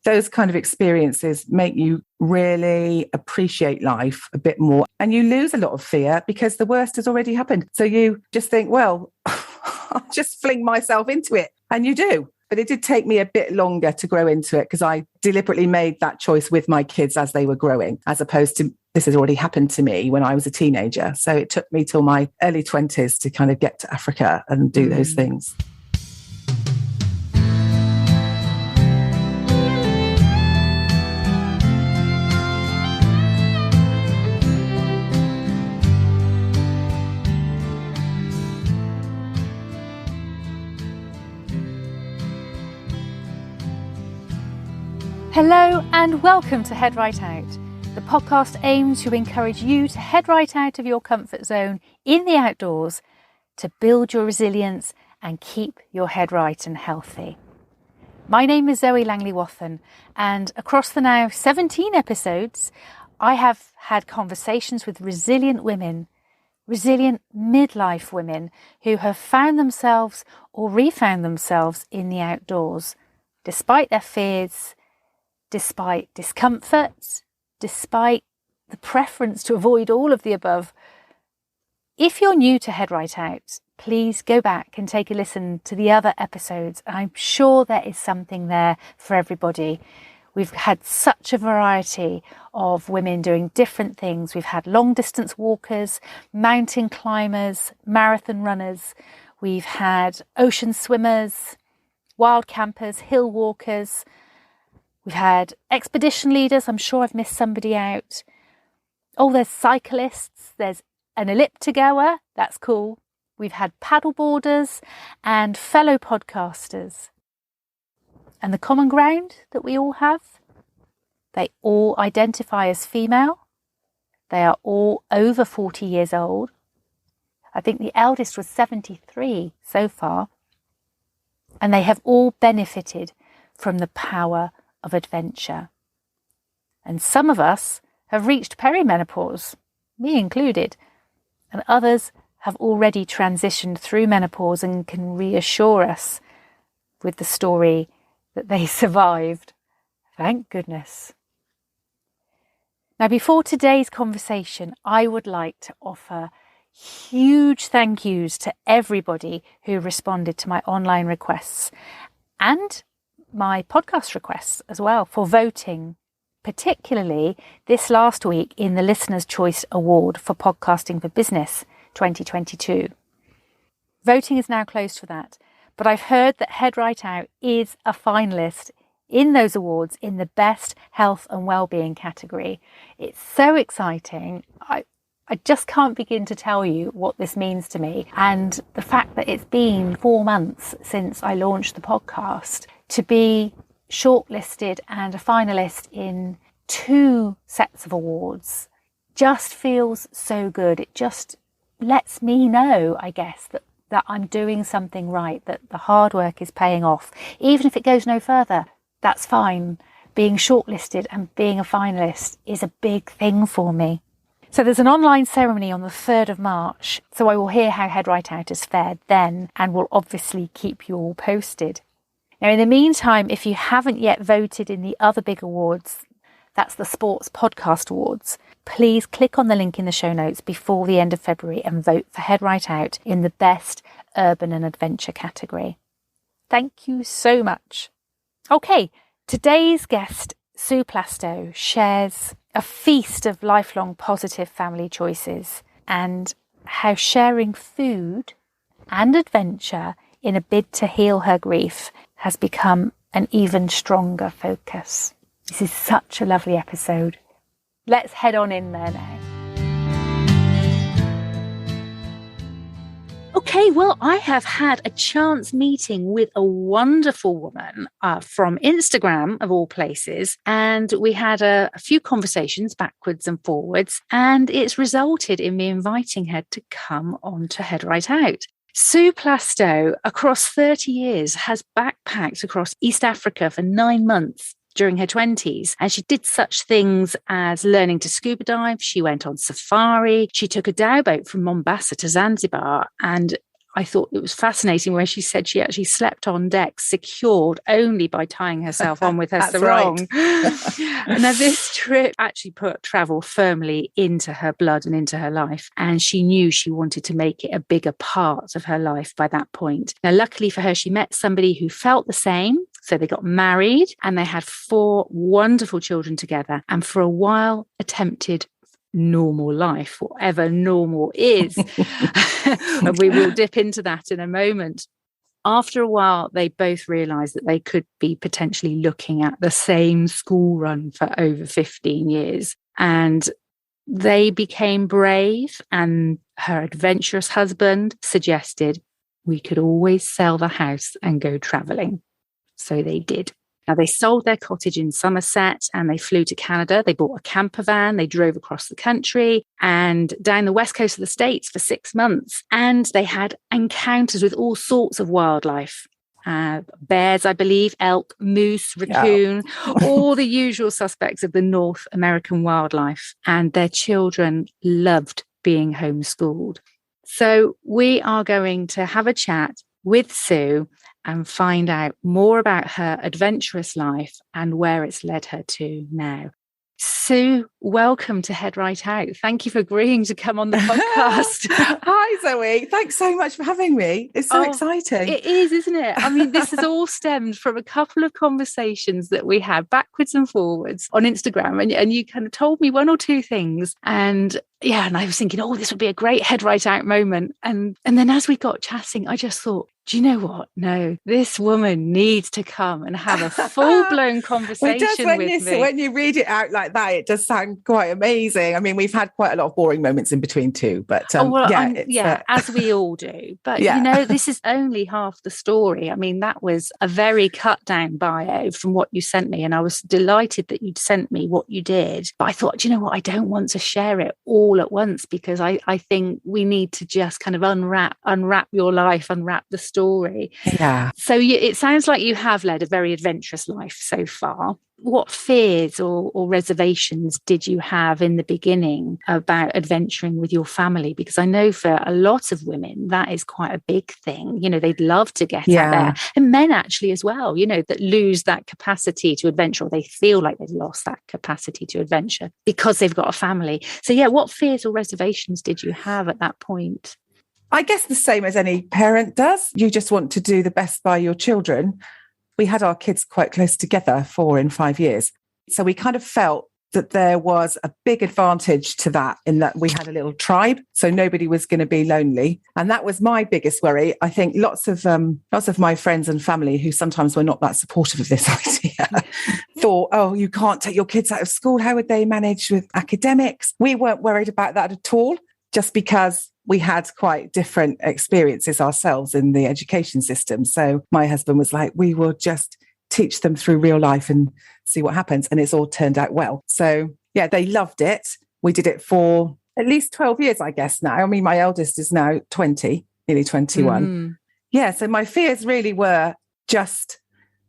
those kind of experiences make you really appreciate life a bit more. And you lose a lot of fear because the worst has already happened. So you just think, well, I'll just fling myself into it. And you do. But it did take me a bit longer to grow into it because I deliberately made that choice with my kids as they were growing, as opposed to this has already happened to me when I was a teenager. So it took me till my early 20s to kind of get to Africa and do those things. Hello and welcome to Head Right Out. The podcast aims to encourage you to head right out of your comfort zone in the outdoors to build your resilience and keep your head right and healthy. My name is Zoe Langley-Wathen, and across the now 17 episodes, I have had conversations with resilient women, resilient midlife women who have found themselves or refound themselves in the outdoors, despite their fears, despite discomfort, despite the preference to avoid all of the above. If you're new to Head Right Out, please go back and take a listen to the other episodes. I'm sure there is something there for everybody. We've had such a variety of women doing different things. We've had long distance walkers, mountain climbers, marathon runners. We've had ocean swimmers, wild campers, hill walkers. We've had expedition leaders. I'm sure I've missed somebody out. Oh, there's cyclists. There's an elliptigoer. That's cool. We've had paddleboarders and fellow podcasters. And the common ground that we all have, they all identify as female. They are all over 40 years old. I think the eldest was 73 so far. And they have all benefited from the power of adventure. And some of us have reached perimenopause, me included, and others have already transitioned through menopause and can reassure us with the story that they survived. Thank goodness. Now, before today's conversation, I would like to offer huge thank yous to everybody who responded to my online requests and my podcast requests as well for voting, particularly this last week in the Listener's Choice Award for Podcasting for Business 2022. Voting is now closed for that, but I've heard that Head Right Out is a finalist in those awards in the Best Health and Wellbeing category. It's so exciting. I just can't begin to tell you what this means to me. And the fact that it's been 4 months since I launched the podcast, to be shortlisted and a finalist in 2 sets of awards just feels so good. It just lets me know, I guess, that I'm doing something right, that the hard work is paying off. Even if it goes no further, that's fine. Being shortlisted and being a finalist is a big thing for me. So there's an online ceremony on the 3rd of March, so I will hear how Head Right Out has fared then and will obviously keep you all posted. Now, in the meantime, if you haven't yet voted in the other big awards, that's the Sports Podcast Awards, please click on the link in the show notes before the end of February and vote for Head Right Out in the Best Urban and Adventure category. Thank you so much. Okay, today's guest, Sue Plastow, shares a feast of lifelong positive family choices and how sharing food and adventure in a bid to heal her grief has become an even stronger focus. This is such a lovely episode. Let's head on in there now. Okay, well, I have had a chance meeting with a wonderful woman from Instagram, of all places, and we had a few conversations backwards and forwards, and it's resulted in me inviting her to come on to Head Right Out. Sue Plastow, across 30 years, has backpacked across East Africa for 9 months during her 20s. And she did such things as learning to scuba dive. She went on safari. She took a dhow boat from Mombasa to Zanzibar. And I thought it was fascinating where she said she actually slept on deck secured only by tying herself on with her sarong. Right. Now, this trip actually put travel firmly into her blood and into her life. And she knew she wanted to make it a bigger part of her life by that point. Now, luckily for her, she met somebody who felt the same. So they got married and they had 4 wonderful children together. And for a while attempted normal life, whatever normal is. And we will dip into that in a moment. After a while, they both realised that they could be potentially looking at the same school run for over 15 years. And they became brave, and her adventurous husband suggested we could always sell the house and go travelling. So they did. Now, they sold their cottage in Somerset and they flew to Canada. They bought a camper van. They drove across the country and down the west coast of the States for 6 months. And they had encounters with all sorts of wildlife. Bears, I believe, elk, moose, raccoon, all the usual suspects of the North American wildlife. And their children loved being homeschooled. So we are going to have a chat with Sue and find out more about her adventurous life and where it's led her to now. Sue, welcome to Head Right Out. Thank you for agreeing to come on the podcast. Hi, Zoe. Thanks so much for having me. It's so exciting. It is, isn't it? I mean, this has all stemmed from a couple of conversations that we had backwards and forwards on Instagram. And you kind of told me 1 or 2 things. And I was thinking, this would be a great Head Right Out moment. And then as we got chatting, I just thought, do you know what? No, this woman needs to come and have a full-blown conversation with me. When you read it out like that, it does sound quite amazing. I mean, we've had quite a lot of boring moments in between too, but as we all do. But, this is only half the story. I mean, that was a very cut-down bio from what you sent me, and I was delighted that you'd sent me what you did. But I thought, do you know what? I don't want to share it all at once because I think we need to just kind of unwrap your life, unwrap the story. Yeah. So it sounds like you have led a very adventurous life so far. What fears or reservations did you have in the beginning about adventuring with your family? Because I know for a lot of women, that is quite a big thing. They'd love to get out there. And men actually as well, that lose that capacity to adventure, or they feel like they've lost that capacity to adventure because they've got a family. So what fears or reservations did you have at that point? I guess the same as any parent does. You just want to do the best by your children. We had our kids quite close together, 4 and 5 years. So we kind of felt that there was a big advantage to that in that we had a little tribe. So nobody was going to be lonely. And that was my biggest worry. I think lots of my friends and family who sometimes were not that supportive of this idea thought, you can't take your kids out of school. How would they manage with academics? We weren't worried about that at all, just because we had quite different experiences ourselves in the education system. So my husband was like, we will just teach them through real life and see what happens. And it's all turned out well. So they loved it. We did it for at least 12 years, I guess now. I mean, my eldest is now 20, nearly 21. So my fears really were just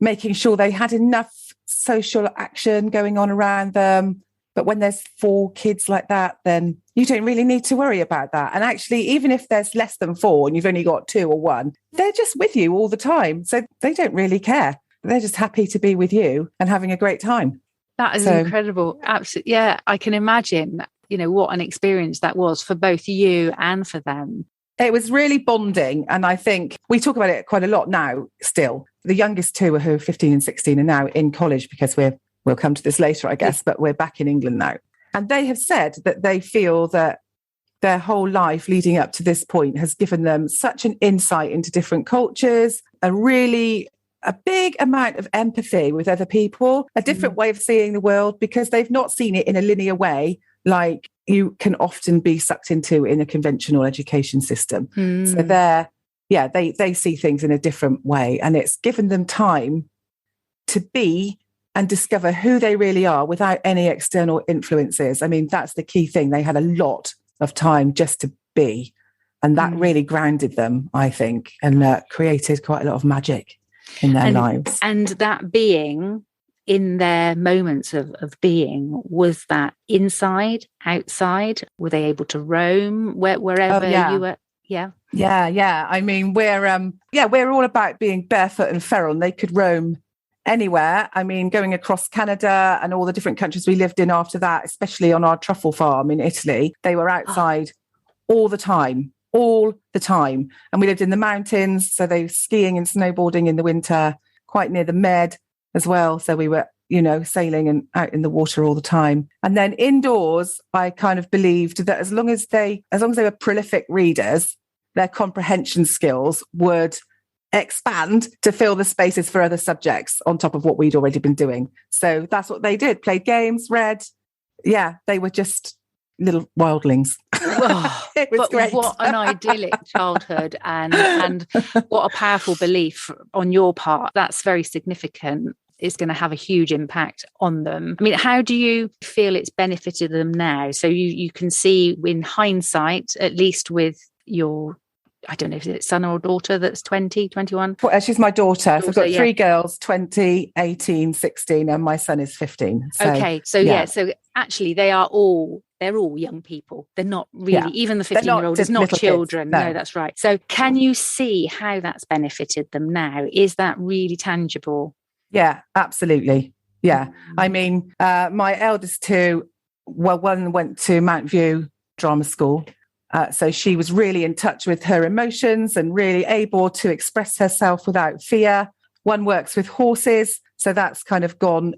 making sure they had enough social action going on around them. But when there's 4 kids like that, then you don't really need to worry about that. And actually, even if there's less than 4 and you've only got 2 or 1, they're just with you all the time. So they don't really care. They're just happy to be with you and having a great time. That is incredible. Absolutely. Yeah, I can imagine, what an experience that was for both you and for them. It was really bonding. And I think we talk about it quite a lot now still. The youngest 2 who are 15 and 16 are now in college because we'll come to this later, I guess, but we're back in England now. And they have said that they feel that their whole life leading up to this point has given them such an insight into different cultures, a big amount of empathy with other people, a different way of seeing the world, because they've not seen it in a linear way like you can often be sucked into in a conventional education system. So they see things in a different way, and it's given them time to be and discover who they really are without any external influences. I mean, that's the key thing. They had a lot of time just to be, and that really grounded them, I think, and created quite a lot of magic in their lives. And that being in their moments of being, was that inside, outside? Were they able to roam wherever you were? Yeah. Yeah. I mean, we're all about being barefoot and feral, and they could roam anywhere. I mean, going across Canada and all the different countries we lived in after that, especially on our truffle farm in Italy, they were outside all the time. And we lived in the mountains. So they were skiing and snowboarding in the winter, quite near the Med as well. So we were, sailing and out in the water all the time. And then indoors, I kind of believed that as long as they were prolific readers, their comprehension skills would expand to fill the spaces for other subjects on top of what we'd already been doing. So that's what they did. Played games, read. Yeah, they were just little wildlings. Oh, it was great. What an idyllic childhood, and what a powerful belief on your part. That's very significant. It's going to have a huge impact on them. I mean, how do you feel it's benefited them now? So you can see in hindsight, at least with your, I don't know if it's son or daughter that's 20, 21? Well, she's my daughter. So I've got three girls, 20, 18, 16, and my son is 15. So, okay. So so actually they're all young people. They're not really, even the 15-year-old is not children. No, that's right. So can you see how that's benefited them now? Is that really tangible? Yeah, absolutely. Yeah. I mean, my eldest two, one went to Mount View Drama School. So she was really in touch with her emotions and really able to express herself without fear. One works with horses. So that's kind of gone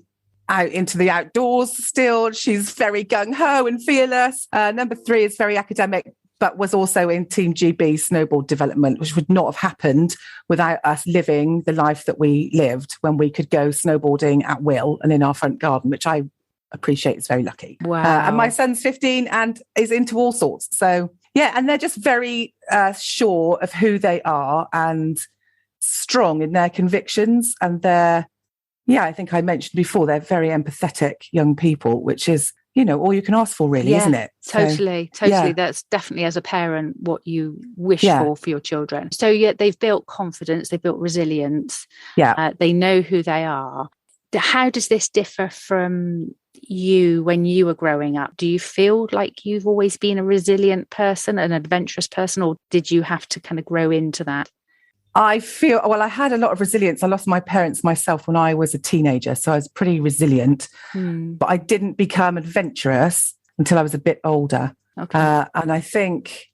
out into the outdoors still. She's very gung-ho and fearless. Number 3 is very academic, but was also in Team GB snowboard development, which would not have happened without us living the life that we lived when we could go snowboarding at will and in our front garden, which I appreciate is very lucky. Wow. And my son's 15 and is into all sorts. So, yeah, and they're just very sure of who they are and strong in their convictions. And I think I mentioned before, they're very empathetic young people, which is, all you can ask for, really, isn't it? Totally. Yeah. That's definitely, as a parent, what you wish for your children. So they've built confidence, they've built resilience. Yeah. They know who they are. How does this differ from you when you were growing up? Do you feel like you've always been a resilient person, an adventurous person, or did you have to kind of grow into that? I feel, I had a lot of resilience. I lost my parents myself when I was a teenager, so I was pretty resilient. But I didn't become adventurous until I was a bit older. Okay. And I think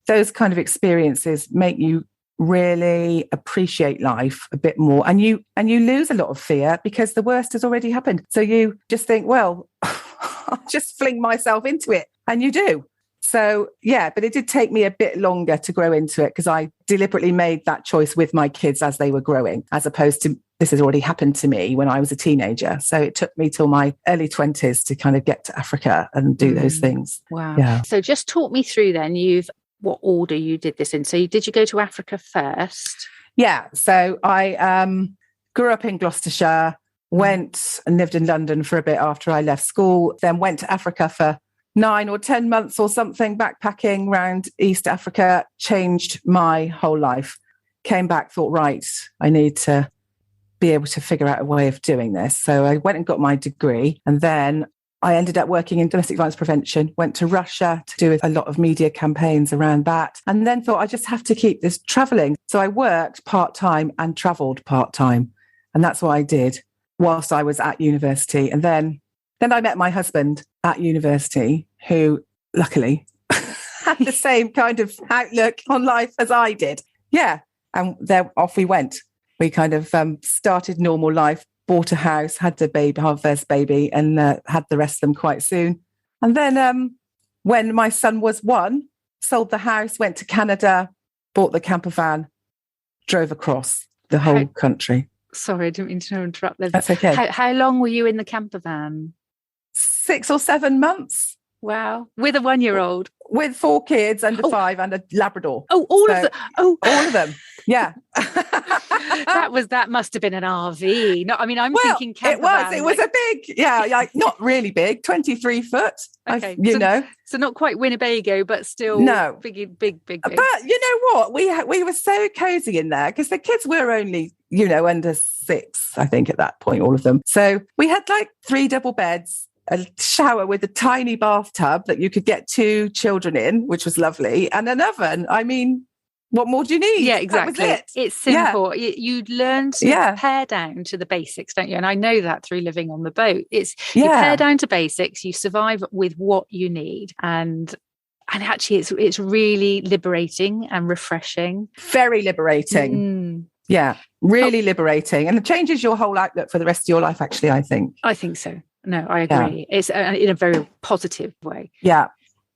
those kind of experiences make you really appreciate life a bit more. And you lose a lot of fear because the worst has already happened. So you just think, well, I'll just fling myself into it. And you do. So, but it did take me a bit longer to grow into it because I deliberately made that choice with my kids as they were growing, as opposed to this has already happened to me when I was a teenager. So it took me till my early 20s to kind of get to Africa and do those things. Wow. Yeah. So just talk me through then, what order you did this in. So did you go to Africa first? Yeah. So I grew up in Gloucestershire, went and lived in London for a bit after I left school, then went to Africa for 9 or 10 months or something, backpacking around East Africa, changed my whole life. Came back, thought, right, I need to be able to figure out a way of doing this. So I went and got my degree, and then I ended up working in domestic violence prevention, went to Russia to do a lot of media campaigns around that, and then thought I just have to keep this traveling. So I worked part-time and traveled part-time. And that's what I did whilst I was at university. And then I met my husband at university, who luckily had the same kind of outlook on life as I did. Yeah. And then off we went. We kind of started normal life, bought a house, had our first baby, and had the rest of them quite soon. And then when my son was 1, sold the house, went to Canada, bought the camper van, drove across the whole country. Sorry, I didn't mean to interrupt there. That's okay. How long were you in the camper van? 6 or 7 months. Wow. With a 1-year-old? With 4 kids, under 5, and a Labrador. Oh, all of them. Oh, all of them. Yeah. that must have been an RV. No, I mean, I'm thinking camper van. It was a big, not really big, 23 foot. Okay. know. So not quite Winnebago, but still big. But you know what? We were so cozy in there because the kids were only, under 6, I think, at that point, all of them. So we had 3 double beds. a shower with a tiny bathtub that you could get 2 children in, which was lovely, and an oven. I mean, what more do you need? Yeah, exactly. That was it. It's simple. Yeah. You learn to pare down to the basics, don't you? And I know that through living on the boat. It's you pare down to basics, you survive with what you need. And actually it's really liberating and refreshing. Very liberating. Yeah, really liberating. And it changes your whole outlook for the rest of your life, actually, I think. I think so. No, I agree. It's in a very positive way. Yeah.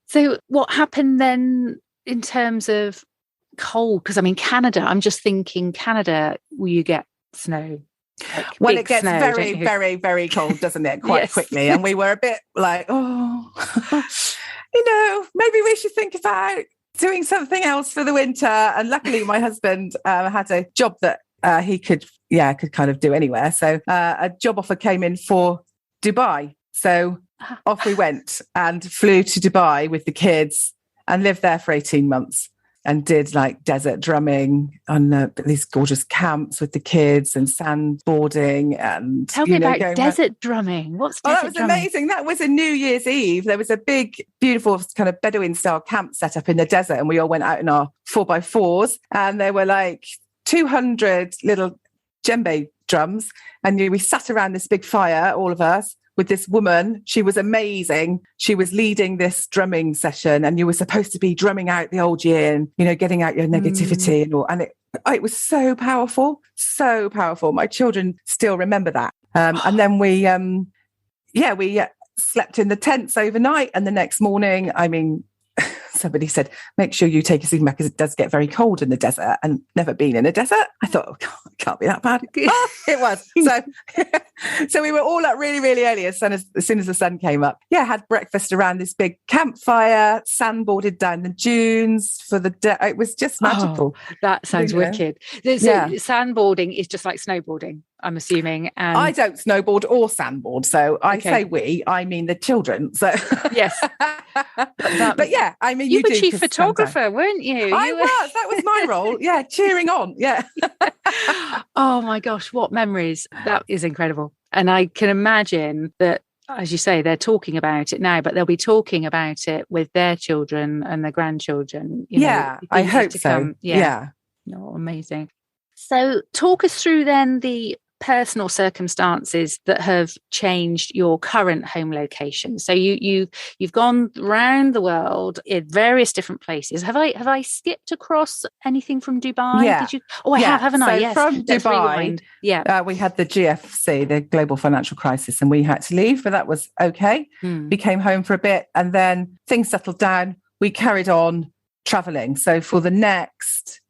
So what happened then in terms of cold? Because I mean, Canada, I'm just thinking Canada, will you get snow? Well, it gets very, very, very cold, doesn't it? Quite quickly. And we were a bit like, maybe we should think about doing something else for the winter. And luckily my husband had a job that he could kind of do anywhere. So a job offer came in for Dubai. So off we went and flew to Dubai with the kids and lived there for 18 months. And did like desert drumming on these gorgeous camps with the kids and sandboarding. And tell me about desert drumming. What's desert drumming? That was amazing. That was a New Year's Eve. There was a big, beautiful kind of Bedouin style camp set up in the desert, and we all went out in our 4x4s, and there were like 200 little djembe drums, and we sat around this big fire, all of us, with this woman. She was amazing. She was leading this drumming session, and you were supposed to be drumming out the old year and, getting out your negativity and all. And it was so powerful, so powerful. My children still remember that. And then we slept in the tents overnight. And the next morning, I mean, somebody said, make sure you take a sleeping bag because it does get very cold in the desert, and never been in a desert. I thought, it can't be that bad. It was. So we were all up really, really early as soon as the sun came up. Yeah, had breakfast around this big campfire, sandboarded down the dunes for the day. It was just magical. Oh, that sounds wicked. So sandboarding is just like snowboarding, I'm assuming. And I don't snowboard or sandboard, so I say we, I mean the children. So yes, but yeah, I mean you were chief photographer, weren't you? I was. That was my role. Yeah, cheering on. Yeah. Oh my gosh, what memories! That is incredible, and I can imagine that. As you say, they're talking about it now, but they'll be talking about it with their children and their grandchildren. I hope so. Yeah. Oh, amazing. So talk us through then the personal circumstances that have changed your current home location. So you've gone around the world in various different places. Have I skipped across anything from Dubai? Yeah. Did you? Oh, I have, haven't I? Yes. From Dubai, we had the GFC, the global financial crisis, and we had to leave, but that was okay. We came home for a bit, and then things settled down. We carried on traveling. So for the next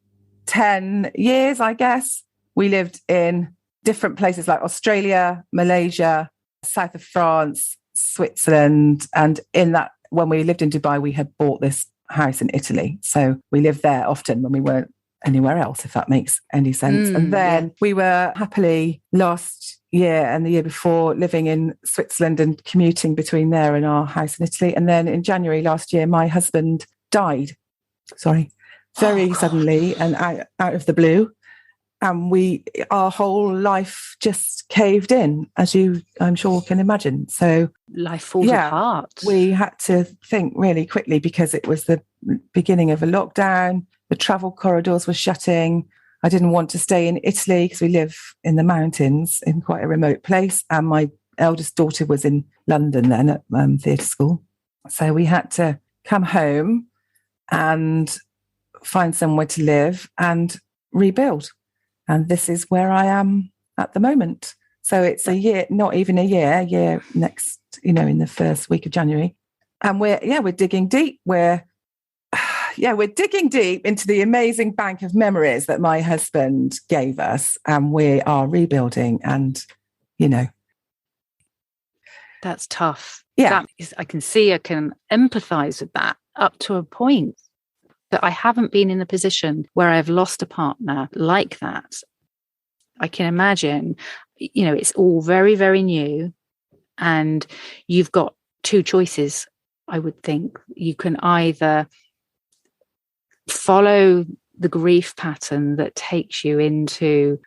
10 years, I guess, we lived in different places like Australia, Malaysia, south of France, Switzerland. And in that, when we lived in Dubai, we had bought this house in Italy. So we lived there often when we weren't anywhere else, if that makes any sense. And then we were happily last year and the year before living in Switzerland and commuting between there and our house in Italy. And then in January last year, my husband died. Very suddenly and out of the blue. And our whole life just caved in, as you, I'm sure, can imagine. So life falls apart. We had to think really quickly because it was the beginning of a lockdown. The travel corridors were shutting. I didn't want to stay in Italy because we live in the mountains in quite a remote place. And my eldest daughter was in London then at theatre school. So we had to come home and find somewhere to live and rebuild. And this is where I am at the moment. So it's a year, not even a year next, in the first week of January. And we're digging deep. We're digging deep into the amazing bank of memories that my husband gave us. And we are rebuilding and, That's tough. Yeah. I can empathise with that up to a point. That I haven't been in a position where I've lost a partner like that. I can imagine, it's all very, very new, and you've got two choices, I would think. You can either follow the grief pattern that takes you into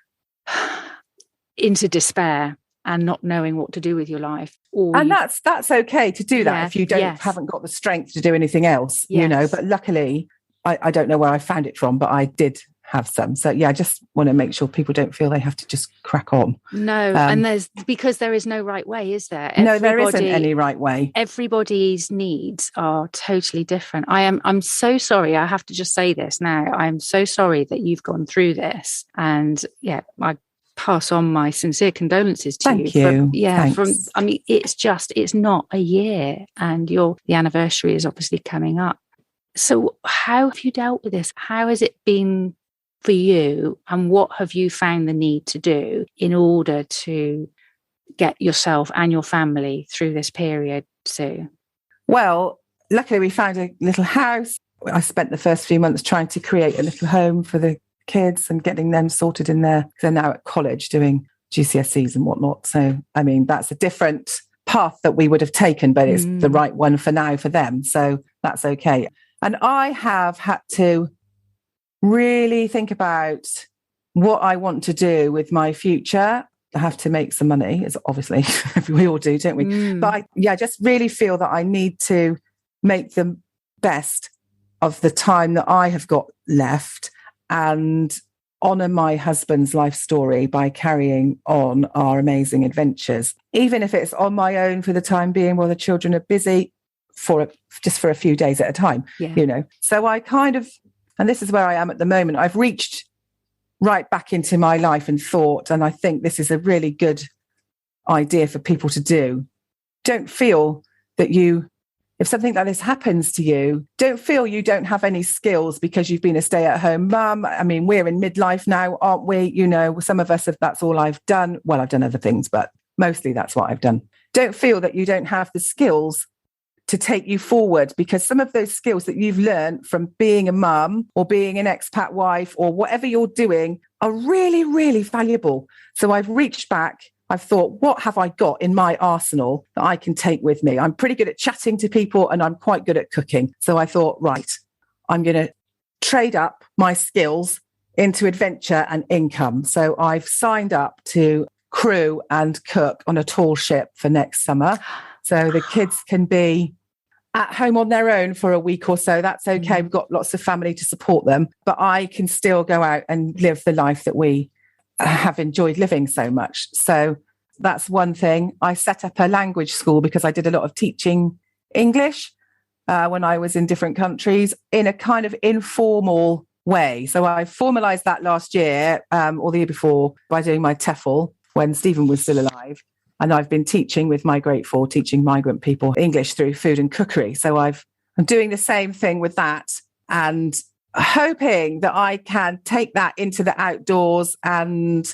despair and not knowing what to do with your life. And that's okay to do that if you haven't got the strength to do anything else, but luckily I don't know where I found it from, but I did have some. So I just want to make sure people don't feel they have to just crack on. No, and because there is no right way, is there? No, there isn't any right way. Everybody's needs are totally different. I'm so sorry. I have to just say this now. I'm so sorry that you've gone through this, and I pass on my sincere condolences to you. Thank you. It's not a year, and the anniversary is obviously coming up. So how have you dealt with this? How has it been for you, and what have you found the need to do in order to get yourself and your family through this period, Sue? Well, luckily we found a little house. I spent the first few months trying to create a little home for the kids and getting them sorted in there. They're now at college doing GCSEs and whatnot. So, I mean, that's a different path that we would have taken, but it's the right one for now for them. So that's okay. And I have had to really think about what I want to do with my future. I have to make some money, as obviously we all do, don't we? But I just really feel that I need to make the best of the time that I have got left and honour my husband's life story by carrying on our amazing adventures, even if it's on my own for the time being while the children are busy, just for a few days at a time, So I and this is where I am at the moment. I've reached right back into my life and thought, and I think this is a really good idea for people to do. Don't feel that if something like this happens to you, don't feel you don't have any skills because you've been a stay-at-home mum. I mean, we're in midlife now, aren't we? Some of us, that's all I've done. Well, I've done other things, but mostly that's what I've done. Don't feel that you don't have the skills to take you forward, because some of those skills that you've learned from being a mum or being an expat wife or whatever you're doing are really, really valuable. So I've reached back. I've thought, what have I got in my arsenal that I can take with me? I'm pretty good at chatting to people and I'm quite good at cooking. So I thought, right, I'm going to trade up my skills into adventure and income. So I've signed up to crew and cook on a tall ship for next summer. So the kids can be at home on their own for a week or so. That's okay. We've got lots of family to support them, but I can still go out and live the life that we have enjoyed living so much. So that's one thing. I set up a language school because I did a lot of teaching English when I was in different countries in a kind of informal way. So I formalized that last year or the year before by doing my TEFL when Stephen was still alive. And I've been teaching with Migrate For, teaching migrant people English through food and cookery. So I'm doing the same thing with that and hoping that I can take that into the outdoors and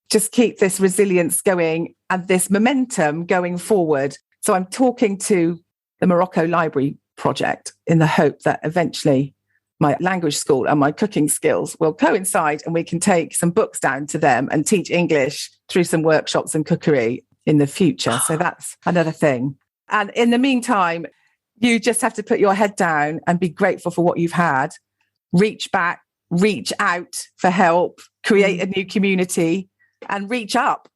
just keep this resilience going and this momentum going forward. So I'm talking to the Morocco Library Project in the hope that eventually my language school and my cooking skills will coincide and we can take some books down to them and teach English through some workshops and cookery in the future. So that's another thing. And in the meantime, you just have to put your head down and be grateful for what you've had. Reach back, reach out for help, create a new community and reach up.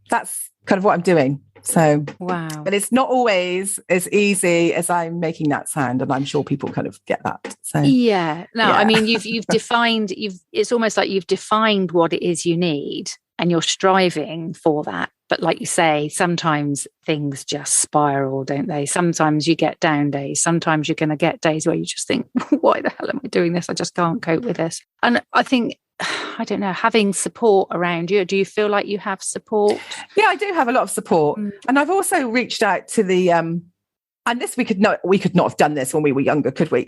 That's kind of what I'm doing. So, wow. But it's not always as easy as I'm making that sound. And I'm sure people kind of get that. So, I mean, you've defined, it's almost like you've defined what it is you need and you're striving for that. But like you say, sometimes things just spiral, don't they? Sometimes you get down days. Sometimes you're going to get days where you just think, why the hell am I doing this? I just can't cope with this. And I think, I don't know, having support around you, do you feel like you have support? Yeah, I do have a lot of support. And I've also reached out to the, and this we could not have done this when we were younger, could we?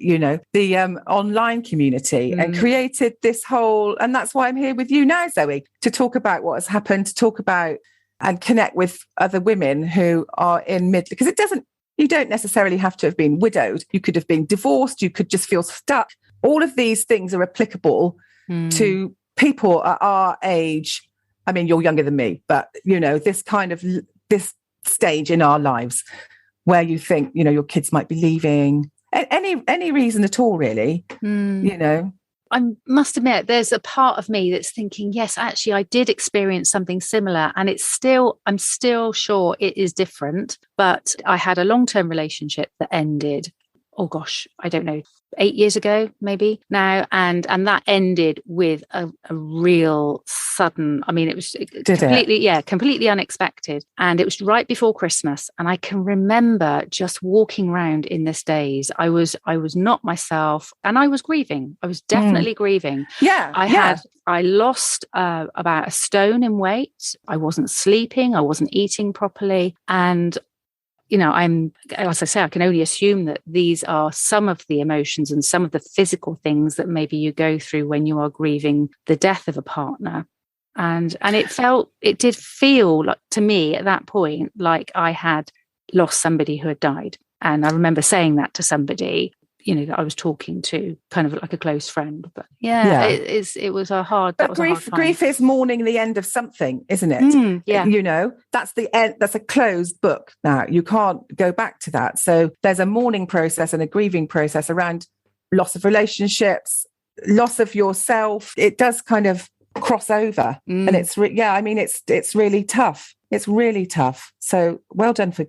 The online community and created this whole, and that's why I'm here with you now, Zoe, to talk about what has happened, to talk about and connect with other women who are in because you don't necessarily have to have been widowed. You could have been divorced. You could just feel stuck. All of these things are applicable to people at our age. I mean, you're younger than me, but this stage in our lives where you think, your kids might be leaving any reason at all, really, I must admit, there's a part of me that's thinking, yes, actually, I did experience something similar, and I'm still sure it is different. But I had a long-term relationship that ended, oh gosh, I don't know, 8 years ago, maybe now. And that ended with a real sudden, I mean, it was completely unexpected. And it was right before Christmas. And I can remember just walking around in this daze. I was not myself, and I was grieving. I was definitely grieving. Yeah. I lost about a stone in weight. I wasn't sleeping. I wasn't eating properly. And as I say, I can only assume that these are some of the emotions and some of the physical things that maybe you go through when you are grieving the death of a partner. And it did feel like, to me at that point, like I had lost somebody who had died. And I remember saying that to somebody, that I was talking to, kind of like a close friend. But it was a hard. But grief is mourning the end of something, isn't it? That's the end. That's a closed book now. You can't go back to that. So there's a mourning process and a grieving process around loss of relationships, loss of yourself. It does kind of cross over, and it's really tough. It's really tough. So well done for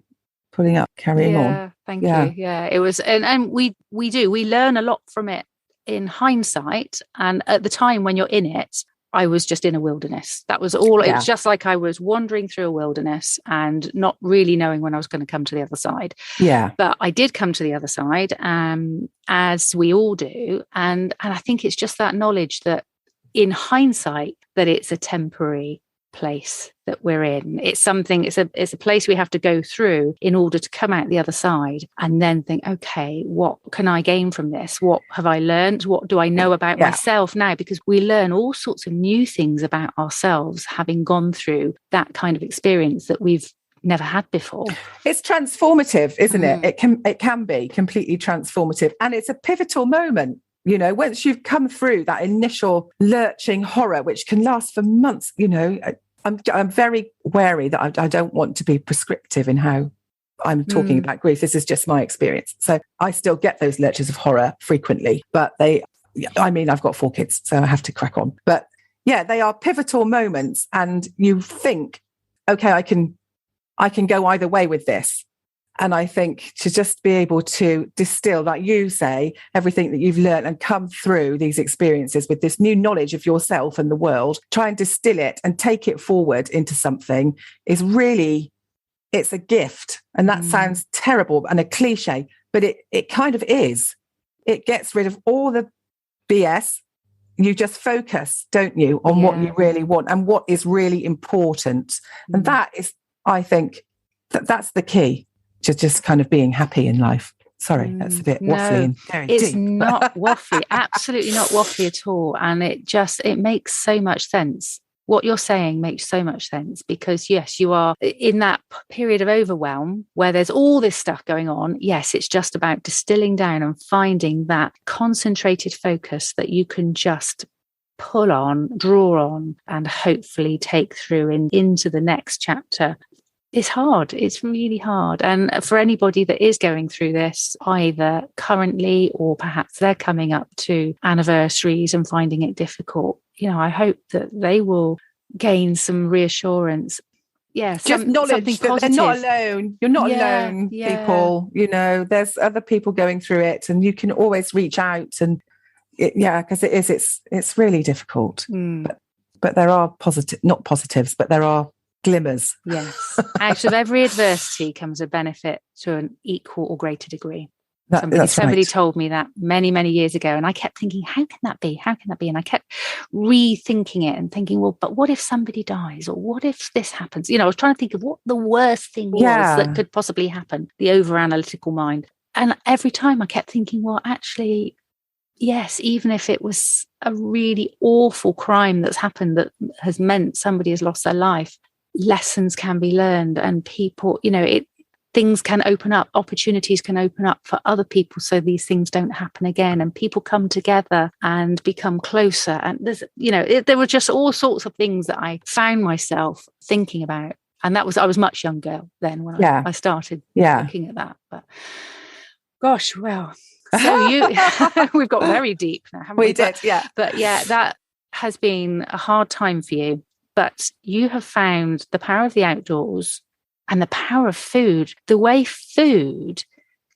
pulling up, carrying on. Thank you. Yeah, it was, and we learn a lot from it in hindsight. And at the time when you're in it, I was just in a wilderness. That was all. It was just like I was wandering through a wilderness and not really knowing when I was going to come to the other side. Yeah. But I did come to the other side, as we all do. And I think it's just that knowledge that in hindsight, that it's a temporary place that we're in. It's a place we have to go through in order to come out the other side and then think, okay, what can I gain from this? What have I learned? What do I know about myself now? Because we learn all sorts of new things about ourselves, having gone through that kind of experience that we've never had before. It's transformative, isn't it? It can be completely transformative, and it's a pivotal moment. Once you've come through that initial lurching horror, which can last for months, I'm very wary that I don't want to be prescriptive in how I'm talking about grief. This is just my experience. So I still get those lurches of horror frequently, but I've got 4 kids, so I have to crack on. But yeah, they are pivotal moments, and you think, okay, I can go either way with this. And I think to just be able to distill, like you say, everything that you've learned and come through these experiences with this new knowledge of yourself and the world, try and distill it and take it forward into something is really, it's a gift. And that sounds terrible and a cliche, but it kind of is. It gets rid of all the BS. You just focus, don't you, on what you really want and what is really important. And that is, I think, that's the key to just kind of being happy in life. Sorry, that's a bit waffly and very deep. It's not waffly, absolutely not waffly at all. And it makes so much sense. What you're saying makes so much sense, because yes, you are in that period of overwhelm where there's all this stuff going on. Yes, it's just about distilling down and finding that concentrated focus that you can just pull on, draw on, and hopefully take through into the next chapter. It's hard. It's really hard. And for anybody that is going through this, either currently or perhaps they're coming up to anniversaries and finding it difficult, I hope that they will gain some reassurance. Yeah, just knowledge that they're not alone. You're not alone, people. There's other people going through it, and you can always reach out. And because it's really difficult. But there are not positives, but there are glimmers. Yes. Out of every adversity comes a benefit to an equal or greater degree. Somebody told me that many, many years ago, and I kept thinking, how can that be? How can that be? And I kept rethinking it and thinking, well, but what if somebody dies? Or what if this happens? I was trying to think of what the worst thing was that could possibly happen, the over-analytical mind. And every time I kept thinking, well, actually, yes, even if it was a really awful crime that's happened that has meant somebody has lost their life, lessons can be learned, and people, things can open up, opportunities can open up for other people, so these things don't happen again, and people come together and become closer. And there's, there were just all sorts of things that I found myself thinking about, and I was much younger then when I started looking at that. But gosh, well, So we've got very deep now, haven't we? We did, yeah. But yeah, that has been a hard time for you. But you have found the power of the outdoors and the power of food, the way food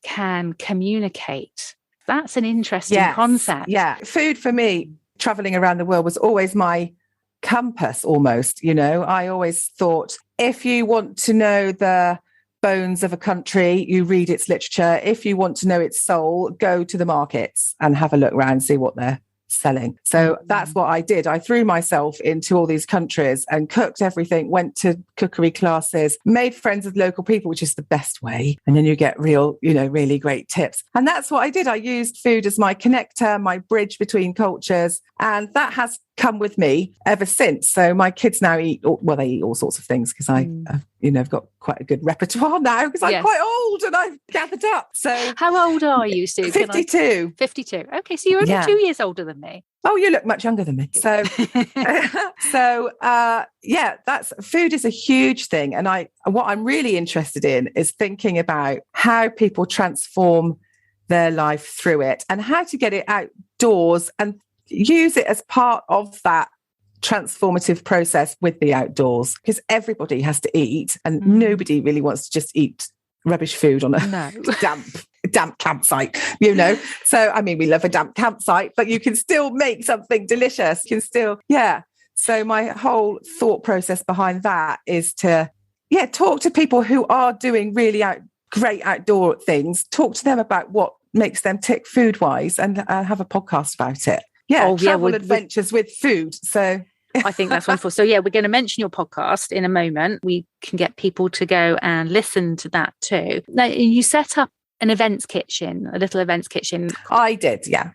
can communicate. That's an interesting concept. Yeah. Food for me, traveling around the world, was always my compass almost. I always thought, if you want to know the bones of a country, you read its literature. If you want to know its soul, go to the markets and have a look around, see what they're selling. So that's what I did. I threw myself into all these countries and cooked everything, went to cookery classes, made friends with local people, which is the best way. And then you get really great tips. And that's what I did. I used food as my connector, my bridge between cultures. And that has come with me ever since. So my kids now they eat all sorts of things because I've got quite a good repertoire now because I'm quite old and I've gathered up. So how old are you, Sue? 52. 52. Okay, so you're only 2 years older than me. Oh, you look much younger than me. So, that's food is a huge thing. And what I'm really interested in is thinking about how people transform their life through it and how to get it outdoors and use it as part of that transformative process with the outdoors, because everybody has to eat and nobody really wants to just eat rubbish food on a damp campsite, So, I mean, we love a damp campsite, but you can still make something delicious. You can still, So my whole thought process behind that is to, talk to people who are doing really great outdoor things, talk to them about what makes them tick food-wise and have a podcast about it. Travel adventures with food. So I think that's wonderful. So we're going to mention your podcast in a moment. We can get people to go and listen to that too. Now, you set up a little events kitchen. I did, yeah.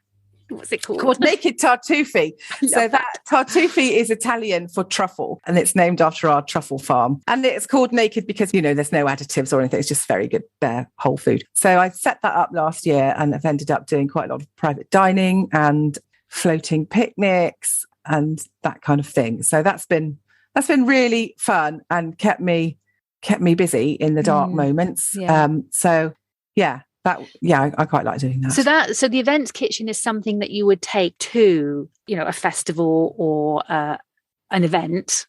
What's it called? Called Naked Tartufi. So that Tartufi is Italian for truffle, and it's named after our truffle farm. And it's called Naked because, there's no additives or anything. It's just very good, bare, whole food. So I set that up last year and I've ended up doing quite a lot of private dining and floating picnics and that kind of thing. So that's been really fun and kept me busy in the dark moments. I quite like doing that. So the events kitchen is something that you would take to, a festival or an event,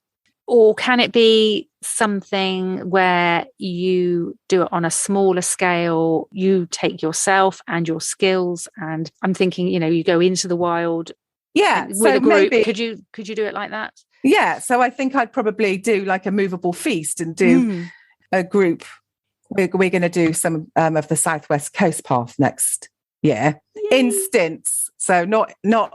or can it be something where you do it on a smaller scale? You take yourself and your skills, and I'm thinking, you go into the wild. Yeah, with a group. Maybe, could you do it like that? Yeah, so I think I'd probably do like a movable feast and do a group. We're going to do some of the Southwest Coast Path next year in stints. So not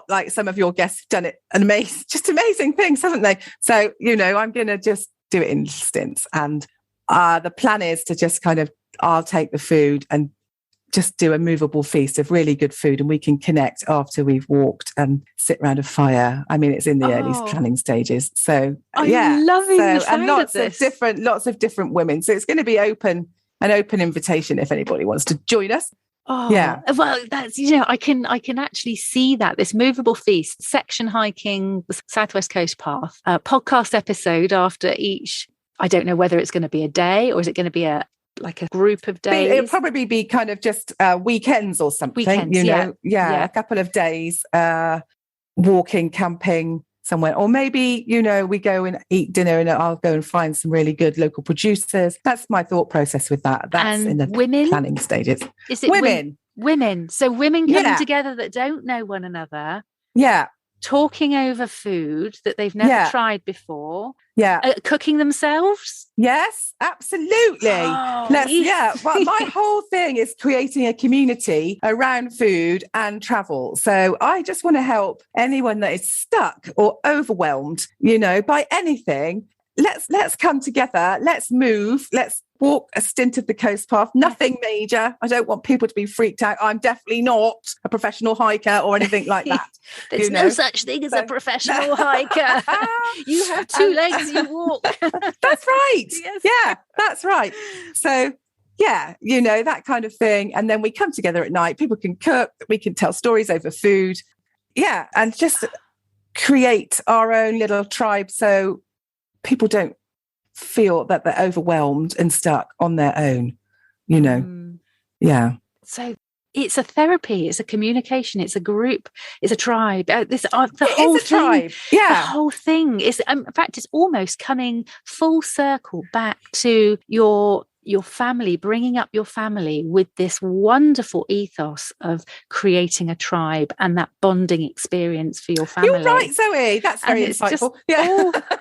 like some of your guests have done it amazing things, haven't they? So, I'm going to just do it in stints. And the plan is to just I'll take the food and just do a movable feast of really good food, and we can connect after we've walked and sit around a fire. I mean, it's in the early planning stages. So I'm loving the sound and lots of this. of different women. So it's going to be an open invitation if anybody wants to join us. Oh, yeah. Well, that's, I can actually see that, this movable feast, section hiking the Southwest Coast Path, podcast episode after each. I don't know whether it's going to be a day or is it going to be a group of days. It'll probably be kind of just weekends or something. A couple of days, walking, camping somewhere, or maybe we go and eat dinner and I'll go and find some really good local producers. That's my thought process with that. That's in the planning stages. Is it women? So women coming together that don't know one another, talking over food that they've never tried before, cooking themselves. Yes, absolutely. Well, my whole thing is creating a community around food and travel. So I just want to help anyone that is stuck or overwhelmed, by anything. Let's come together. Let's move. Let's walk a stint of the coast path. Nothing major. I don't want people to be freaked out. I'm definitely not a professional hiker or anything like that. There's no such thing as a professional hiker. You have two legs, you walk. That's right. Yes. Yeah, that's right. So that kind of thing. And then we come together at night. People can cook. We can tell stories over food. Yeah. And just create our own little tribe so people don't feel that they're overwhelmed and stuck on their own, Yeah. So it's a therapy, it's a communication, it's a group, it's a tribe. The whole thing is, in fact, it's almost coming full circle back to your family, bringing up your family with this wonderful ethos of creating a tribe and that bonding experience for your family. You're right, Zoe. That's very insightful.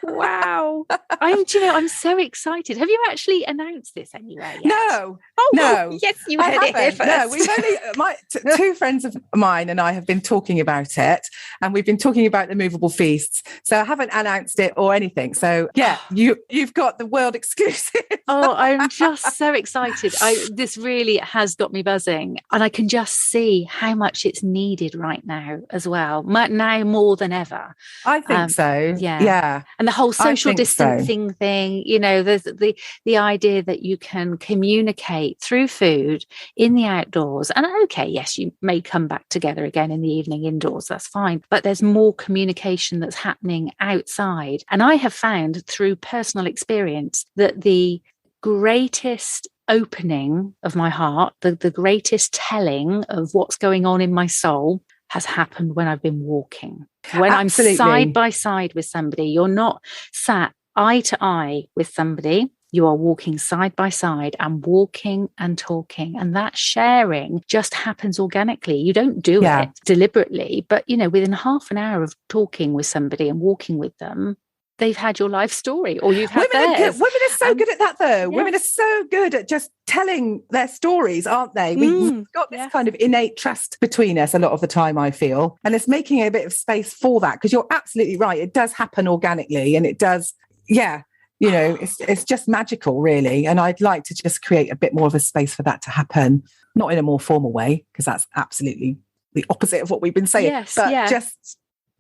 Wow. I'm so excited. Have you actually announced this anywhere yet? No. No. Yes, you heard it here first. No, we've only, two friends of mine and I have been talking about it, and we've been talking about the movable feasts. So I haven't announced it or anything. So yeah, you've got the world exclusive. Oh, I'm just so excited. This really has got me buzzing, and I can just see how much it's needed right now as well. Now more than ever. I think so. Yeah. And the whole social distancing thing, there's the idea that you can communicate through food in the outdoors. And okay, yes, you may come back together again in the evening indoors. That's fine. But there's more communication that's happening outside. And I have found through personal experience that the greatest opening of my heart, the greatest telling of what's going on in my soul has happened when I've been walking. When Absolutely. I'm side by side with somebody. You're not sat eye to eye with somebody. You are walking side by side and walking and talking. And that sharing just happens organically. You don't do it deliberately, but within half an hour of talking with somebody and walking with them, they've had your life story, or you've had theirs. Women are so good at that, though. Yes. Women are so good at just telling their stories, aren't they? We've got this kind of innate trust between us a lot of the time, I feel. And it's making a bit of space for that, because you're absolutely right. It does happen organically, and it does, it's just magical, really. And I'd like to just create a bit more of a space for that to happen, not in a more formal way, because that's absolutely the opposite of what we've been saying, just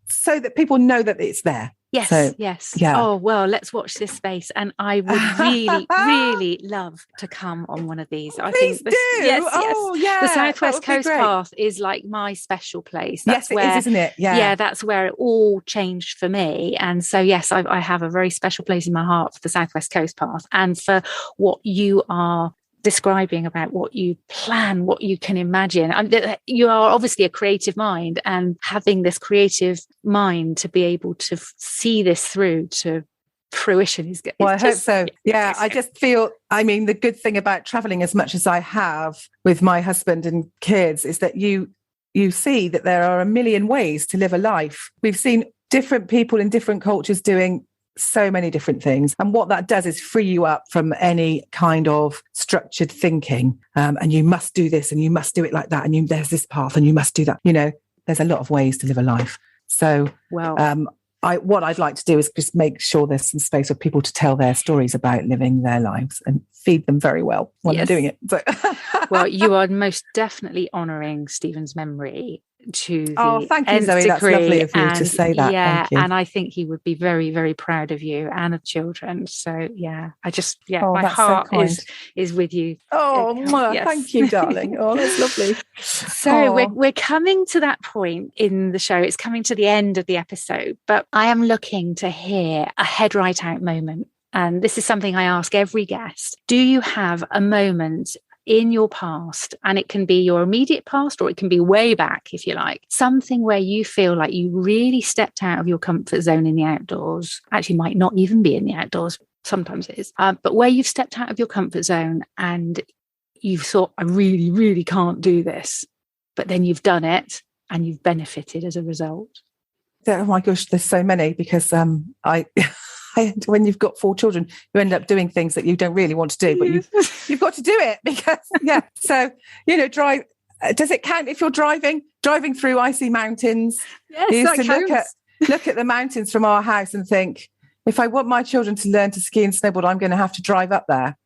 so that people know that it's there. Yes. Yeah. Oh, well, let's watch this space. And I would really, really love to come on one of these. Please do. Yes. Yeah. The Southwest Coast Path is like my special place. That's it is, isn't it? Yeah. Yeah, that's where it all changed for me. And so, yes, I have a very special place in my heart for the Southwest Coast Path and for what you are describing about what you plan, what you can imagine. You are obviously a creative mind, and having this creative mind to be able to see this through to fruition is good. Well, I hope so. Yeah, I just feel, the good thing about traveling as much as I have with my husband and kids is that you see that there are a million ways to live a life. We've seen different people in different cultures doing so many different things, and what that does is free you up from any kind of structured thinking, and you must do this and you must do it like that, and there's this path and you must do that. There's a lot of ways to live a life. So what I'd like to do is just make sure there's some space for people to tell their stories about living their lives and feed them very well when they're doing it. So. Well, you are most definitely honouring Stephen's memory to the thank you, Zoe. That's lovely of you to say that. Yeah, thank you. And I think he would be very, very proud of you and of children. So my heart is with you. Thank you, darling. That's lovely. So we're coming to that point in the show. It's coming to the end of the episode, but I am looking to hear a head right out moment. And this is something I ask every guest. Do you have a moment in your past, and it can be your immediate past or it can be way back, if you like, something where you feel like you really stepped out of your comfort zone in the outdoors, actually might not even be in the outdoors, sometimes it is, but where you've stepped out of your comfort zone and you've thought, I really, really can't do this, but then you've done it and you've benefited as a result? Oh my gosh, there's so many, because when you've got 4 children, you end up doing things that you don't really want to do, but you've got to do it because, So, drive. Does it count if you're driving through icy mountains? Yes, you used to look at the mountains from our house and think, if I want my children to learn to ski and snowboard, I'm going to have to drive up there,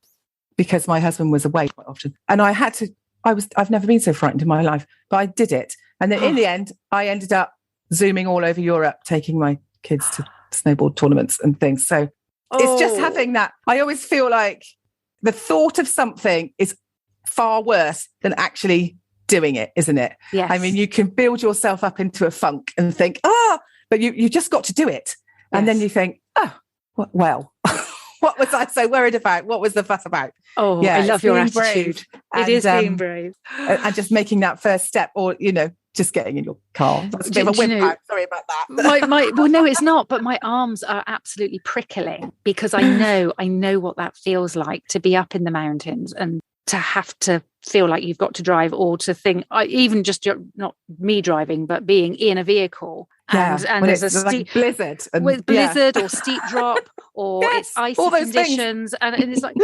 because my husband was away quite often. And I've never been so frightened in my life, but I did it. And then in the end, I ended up zooming all over Europe, taking my kids to snowboard tournaments and things. So it's just having that. I always feel like the thought of something is far worse than actually doing it, isn't it? Yes. You can build yourself up into a funk and think, but you just got to do it. And then you think, well, What was I so worried about? What was the fuss about? Oh, yeah, I love your attitude. It is being brave. And just making that first step, or, just getting in your car. That's a bit of a whip out. Sorry about that. Well, no, it's not. But my arms are absolutely prickling because I know what that feels like to be up in the mountains and to have to feel like you've got to drive, or to think, even just not me driving, but being in a vehicle. And there's a steep blizzard, or steep drop, or it's icy conditions, and it's like,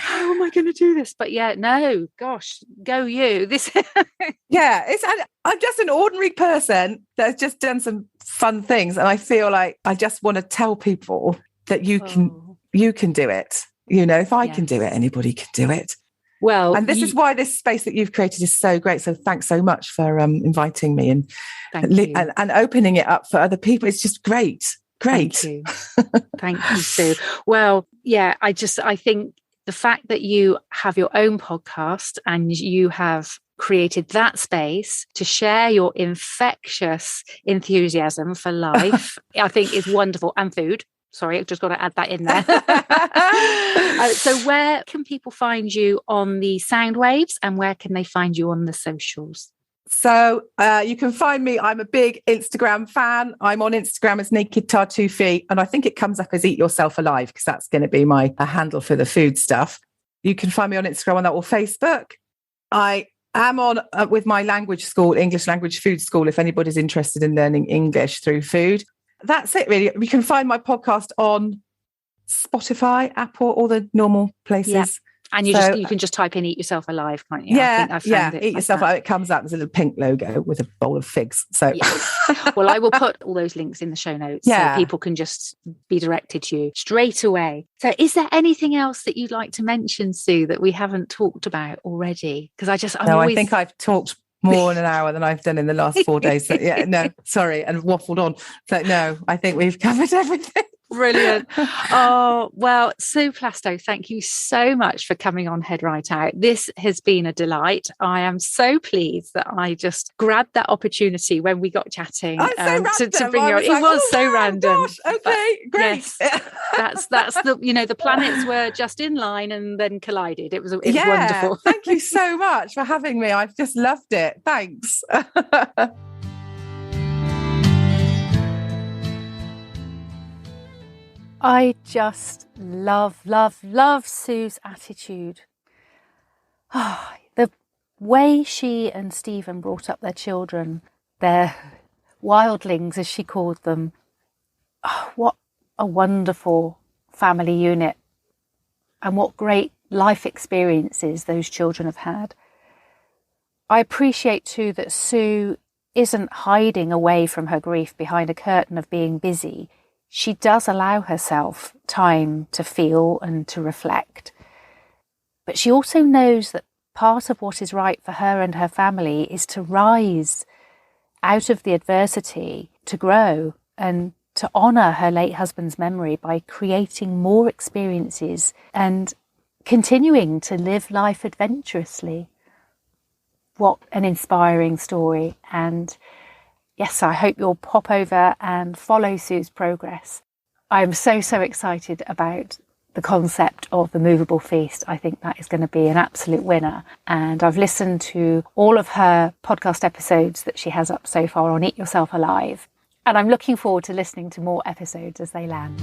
how am I going to do this? But no, gosh, go you. This, I'm just an ordinary person that's just done some fun things, and I feel like I just want to tell people that you can do it. If I can do it, anybody can do it. Well, and this is why this space that you've created is so great. So thanks so much for inviting me and opening it up for other people. It's just great. Thank you. Thank you, Sue. Well, I think the fact that you have your own podcast and you have created that space to share your infectious enthusiasm for life, I think is wonderful. And food. Sorry, I've just got to add that in there. So where can people find you on the sound waves, and where can they find you on the socials? So you can find me. I'm a big Instagram fan. I'm on Instagram as Naked Tartuffe, and I think it comes up as Eat Yourself Alive, because that's going to be my handle for the food stuff. You can find me on Instagram on that, or Facebook. I am on with my language school, English Language Food School, if anybody's interested in learning English through food. That's it, really. You can find my podcast on Spotify, Apple, all the normal places. Yeah. And you can just type in "Eat Yourself Alive," can't you? Yeah, I think I found it. Eat Yourself Alive. It comes up. There's a little pink logo with a bowl of figs. So, well, I will put all those links in the show notes, so people can just be directed to you straight away. So, is there anything else that you'd like to mention, Sue, that we haven't talked about already? Because I think I've talked more than an hour than I've done in the last 4 days. So, sorry, and waffled on. So, no, I think we've covered everything. Brilliant. Oh, well, Sue Plastow, thank you so much for coming on Head Right Out. This has been a delight. I am so pleased that I just grabbed that opportunity when we got chatting to bring you on. It was so random. Gosh, okay, great. Yes, that's the planets were just in line and then collided. It was wonderful. Thank you so much for having me. I've just loved it. Thanks. I just love Sue's attitude. The way she and Stephen brought up their children, their wildlings, as she called them. Oh, what a wonderful family unit, and what great life experiences those children have had. I appreciate too that Sue isn't hiding away from her grief behind a curtain of being busy. She does allow herself time to feel and to reflect. But she also knows that part of what is right for her and her family is to rise out of the adversity, to grow and to honour her late husband's memory by creating more experiences and continuing to live life adventurously. What an inspiring story. And yes, I hope you'll pop over and follow Sue's progress. I'm so excited about the concept of the movable feast. I think that is going to be an absolute winner. And I've listened to all of her podcast episodes that she has up so far on Eat Yourself Alive. And I'm looking forward to listening to more episodes as they land.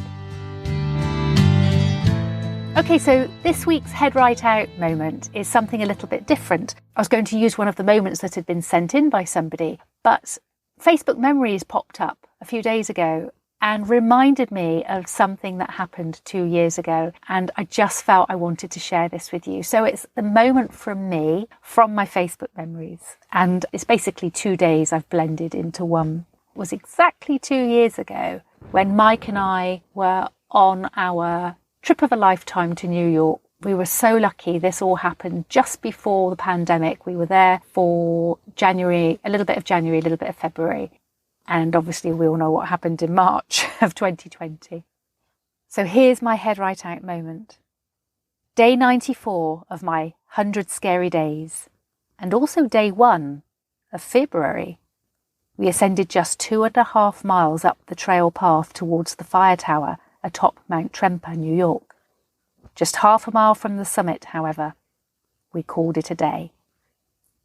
Okay, so this week's Head Right Out moment is something a little bit different. I was going to use one of the moments that had been sent in by somebody, but Facebook Memories popped up a few days ago and reminded me of something that happened 2 years ago. And I just felt I wanted to share this with you. So it's the moment from me, from my Facebook memories. And it's basically 2 days I've blended into one. It was exactly 2 years ago when Mike and I were on our trip of a lifetime to New York. We were so lucky. This all happened just before the pandemic. We were there for January, a little bit of January, a little bit of February. And obviously we all know what happened in March of 2020. So here's my Head Right Out moment. Day 94 of my 100 Scary Days, and also day 1 of February. We ascended just 2.5 miles up the trail path towards the fire tower atop Mount Tremper, New York. Just half a mile from the summit, however, we called it a day.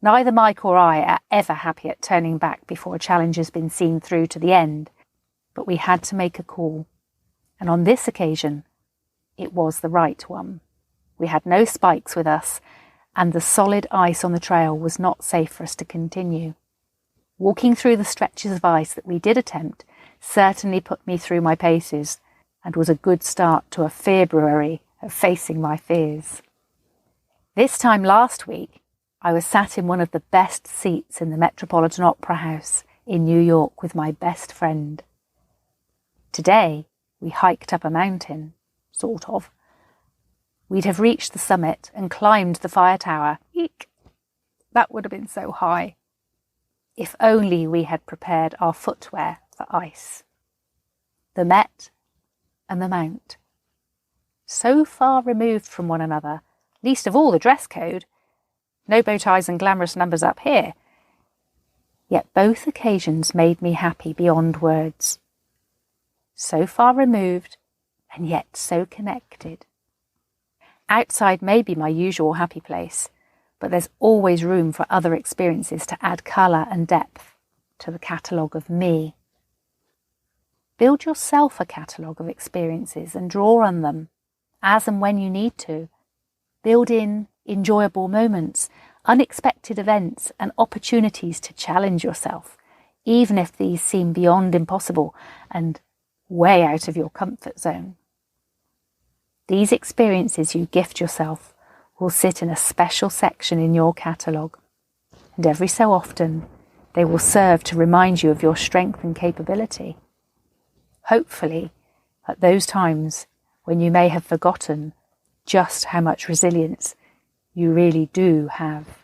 Neither Mike or I are ever happy at turning back before a challenge has been seen through to the end, but we had to make a call, and on this occasion, it was the right one. We had no spikes with us, and the solid ice on the trail was not safe for us to continue. Walking through the stretches of ice that we did attempt certainly put me through my paces and was a good start to a February of facing my fears. This time last week, I was sat in one of the best seats in the Metropolitan Opera House in New York with my best friend. Today, we hiked up a mountain, sort of. We'd have reached the summit and climbed the fire tower. Eek! That would have been so high. If only we had prepared our footwear for ice. The Met and the Mount. So far removed from one another, least of all the dress code. No bow ties and glamorous numbers up here. Yet both occasions made me happy beyond words. So far removed, and yet so connected. Outside may be my usual happy place, but there's always room for other experiences to add colour and depth to the catalogue of me. Build yourself a catalogue of experiences and draw on them, as and when you need to. Build in enjoyable moments, unexpected events and opportunities to challenge yourself, even if these seem beyond impossible and way out of your comfort zone. These experiences you gift yourself will sit in a special section in your catalogue, and every so often they will serve to remind you of your strength and capability. Hopefully, at those times when you may have forgotten just how much resilience you really do have.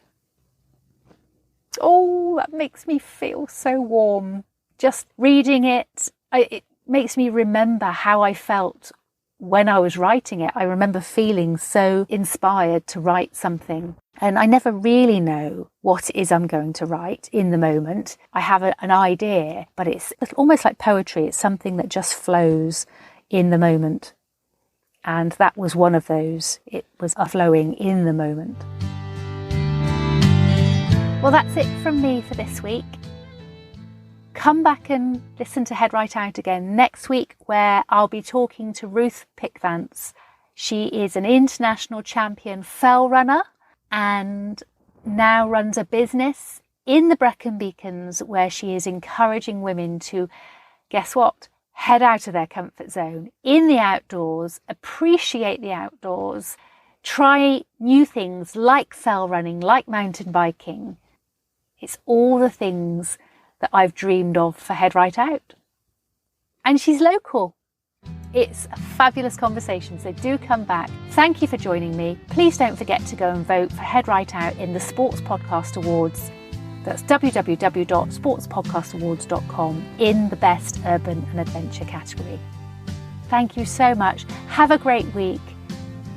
Oh, that makes me feel so warm. Just reading it makes me remember how I felt when I was writing it. I remember feeling so inspired to write something. And I never really know what it is I'm going to write in the moment. I have an idea, but it's almost like poetry. It's something that just flows in the moment. And that was one of those. It was flowing in the moment. Well, that's it from me for this week. Come back and listen to Head Right Out again next week, where I'll be talking to Ruth Pickvance. She is an international champion fell runner and now runs a business in the Brecon Beacons where she is encouraging women to, guess what? Head out of their comfort zone, in the outdoors, appreciate the outdoors, try new things like fell running, like mountain biking. It's all the things that I've dreamed of for Head Right Out. And she's local. It's a fabulous conversation, so do come back. Thank you for joining me. Please don't forget to go and vote for Head Right Out in the Sports Podcast Awards. That's www.sportspodcastawards.com in the Best Urban and Adventure category. Thank you so much. Have a great week.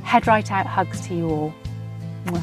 Head Right Out hugs to you all. Mwah.